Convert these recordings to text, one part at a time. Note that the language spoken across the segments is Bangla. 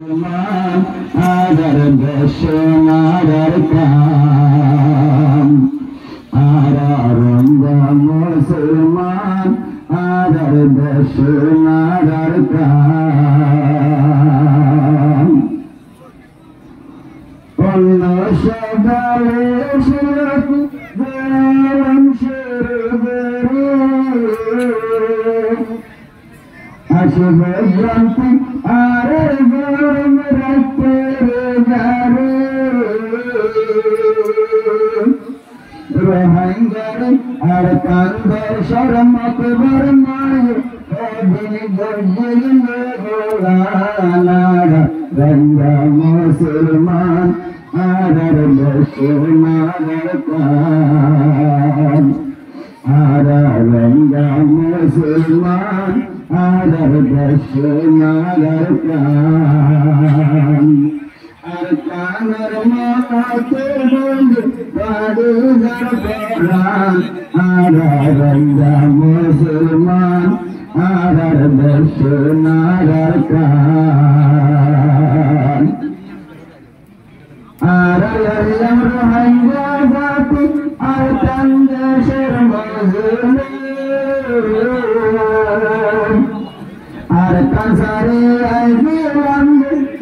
আদার বেশনার কাম আরন্দা মুসলমান আদার বেশনার কাম অন্য সবালে শিরক গরম শিরবেরে আসবে জানতি আরে গরম রাখতে যারে রোহাঙ্গারে আর কান্দার শরমত বরমায় দিন গজিল গোলানারা রঙ্গা মুসলমান আদার বেশনার কাম রঙ্গা মুসলমান আদার বেশনার কাম আর কানের মাথাতে বন্ধ বাড়ি ঘর রঙ্গা মুসলমান আদার বেশনার কাম রোহিঙ্গা জাতি আর কান্দেশের মজলুম আর কাসারে আইলাম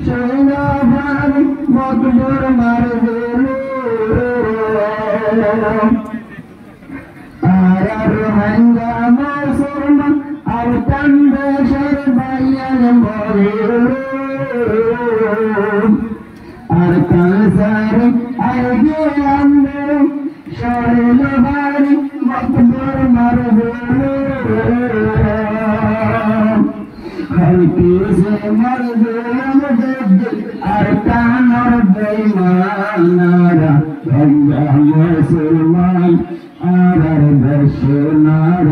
সৈনা ভারি মকবুর মারজুলুম আর রোহিঙ্গা মুসলমান আর কান্দেশের ভাইয়ান মজলুম আর কাসারে আইলাম সৈনা ভারি মকবুর মারজুলুম हल्की से मरजुलम जद और कानर बेईमानारा रंगा मुसलमान आर बेशनार